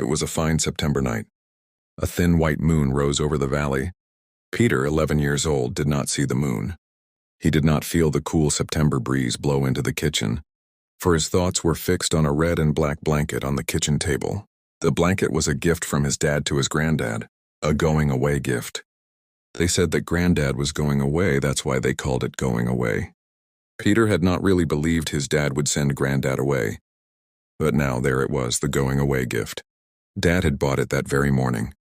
It was a fine September night. A thin white moon rose over the valley. Peter, 11 years old, did not see the moon. He did not feel the cool September breeze blow into the kitchen, for his thoughts were fixed on a red and black blanket on the kitchen table. The blanket was a gift from his dad to his granddad, a going-away gift. They said that Granddad was going away, that's why they called it going away. Peter had not really believed his dad would send Granddad away. But now there it was, the going-away gift. Dad had bought it that very morning.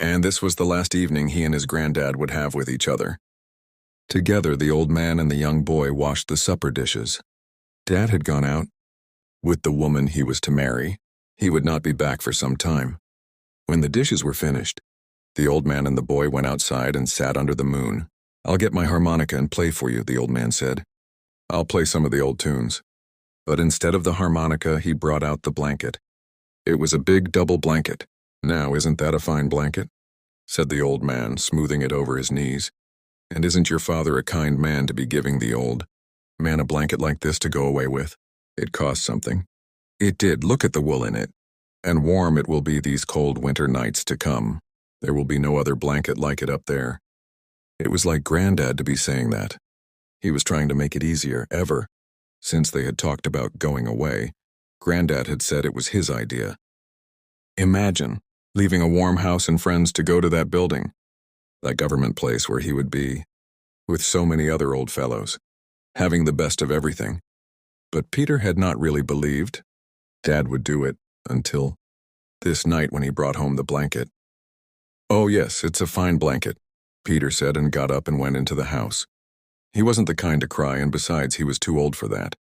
And this was the last evening he and his granddad would have with each other. Together, the old man and the young boy washed the supper dishes. Dad had gone out with the woman he was to marry. He would not be back for some time. When the dishes were finished, the old man and the boy went outside and sat under the moon. "I'll get my harmonica and play for you," the old man said. "I'll play some of the old tunes." But instead of the harmonica, he brought out the blanket. It was a big double blanket. "Now, isn't that a fine blanket?" said the old man, smoothing it over his knees. "And isn't your father a kind man to be giving the old man a blanket like this to go away with? It cost something." "It did. Look at the wool in it. And warm it will be these cold winter nights to come. There will be no other blanket like it up there." It was like Granddad to be saying that. He was trying to make it easier, ever since they had talked about going away. Granddad had said it was his idea. Imagine leaving a warm house and friends to go to that building, that government place where he would be, with so many other old fellows, having the best of everything. But Peter had not really believed Dad would do it until this night when he brought home the blanket. "Oh yes, it's a fine blanket," Peter said and got up and went into the house. He wasn't the kind to cry, and besides, he was too old for that.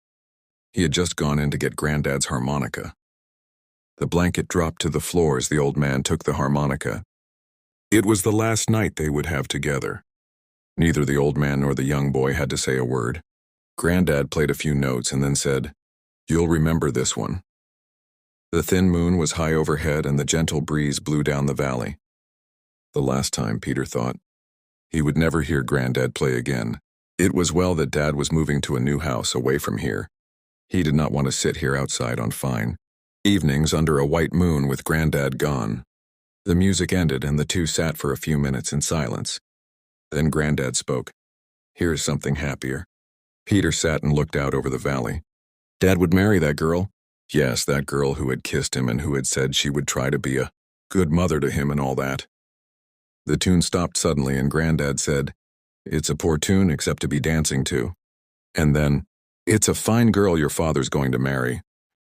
He had just gone in to get Granddad's harmonica. The blanket dropped to the floor as the old man took the harmonica. It was the last night they would have together. Neither the old man nor the young boy had to say a word. Granddad played a few notes and then said, "You'll remember this one." The thin moon was high overhead and the gentle breeze blew down the valley. The last time, Peter thought. He would never hear Granddad play again. It was well that Dad was moving to a new house away from here. He did not want to sit here outside on fine evenings under a white moon with Granddad gone. The music ended and the two sat for a few minutes in silence. Then Granddad spoke. "Here's something happier." Peter sat and looked out over the valley. Dad would marry that girl. Yes, that girl who had kissed him and who had said she would try to be a good mother to him and all that. The tune stopped suddenly and Granddad said, "It's a poor tune except to be dancing to." And then, "It's a fine girl your father's going to marry.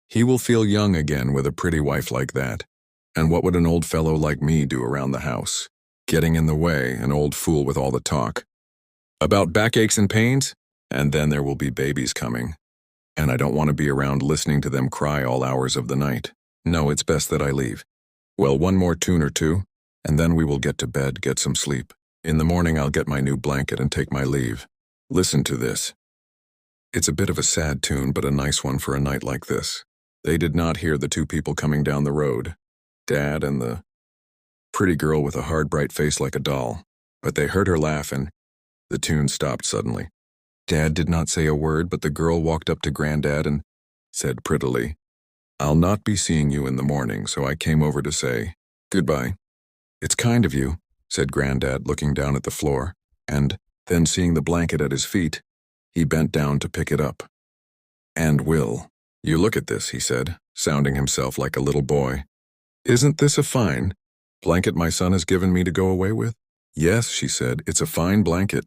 He will feel young again with a pretty wife like that. And what would an old fellow like me do around the house? Getting in the way, an old fool with all the talk about backaches and pains? And then there will be babies coming. And I don't want to be around listening to them cry all hours of the night. No, it's best that I leave. Well, one more tune or two, and then we will get to bed, get some sleep. In the morning I'll get my new blanket and take my leave. Listen to this." It's a bit of a sad tune, but a nice one for a night like this. They did not hear the two people coming down the road, Dad and the pretty girl with a hard, bright face like a doll, but they heard her laugh and the tune stopped suddenly. Dad did not say a word, but the girl walked up to Granddad and said prettily, "I'll not be seeing you in the morning, so I came over to say goodbye." "It's kind of you," said Granddad, looking down at the floor, and then seeing the blanket at his feet, he bent down to pick it up. "And Will, you look at this," he said, sounding himself like a little boy. "Isn't this a fine blanket my son has given me to go away with?" "Yes," she said, "it's a fine blanket."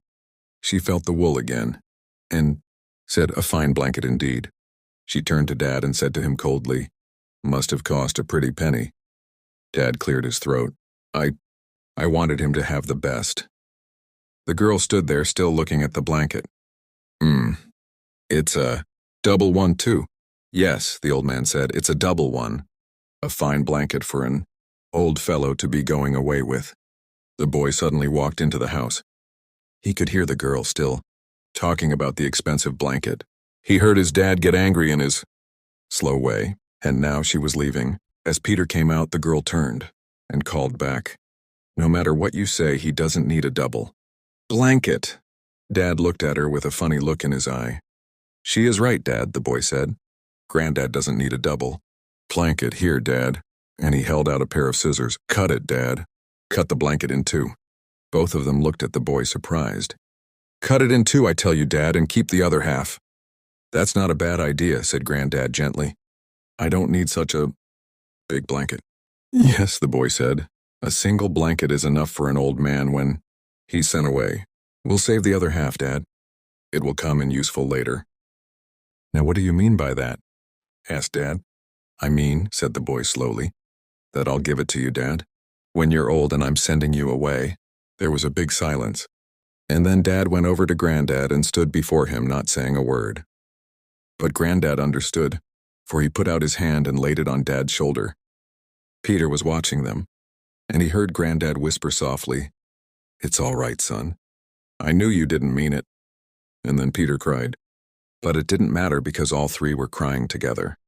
She felt the wool again, and said, "A fine blanket indeed." She turned to Dad and said to him coldly, "Must have cost a pretty penny." Dad cleared his throat. I wanted him to have the best." The girl stood there still looking at the blanket. It's a double one too." "Yes," the old man said, "it's a double one. A fine blanket for an old fellow to be going away with." The boy suddenly walked into the house. He could hear the girl still talking about the expensive blanket. He heard his dad get angry in his slow way, and now she was leaving. As Peter came out, the girl turned and called back, "No matter what you say, he doesn't need a double blanket." Dad looked at her with a funny look in his eye. "She is right, Dad," the boy said. "Granddad doesn't need a double blanket here, Dad. and he held out a pair of scissors. "Cut it, Dad. Cut the blanket in two." Both of them looked at the boy surprised. "Cut it in two, I tell you, Dad, and keep the other half." "That's not a bad idea," said Granddad gently. "I don't need such a big blanket." "Yes," the boy said. "A single blanket is enough for an old man when he's sent away. We'll save the other half, Dad. It will come in useful later." "Now what do you mean by that?" asked Dad. "I mean," said the boy slowly, "that I'll give it to you, Dad, when you're old and I'm sending you away." There was a big silence, and then Dad went over to Granddad and stood before him, not saying a word. But Granddad understood, for he put out his hand and laid it on Dad's shoulder. Peter was watching them, and he heard Granddad whisper softly, "It's all right, son. I knew you didn't mean it." And then Peter cried. But it didn't matter because all three were crying together.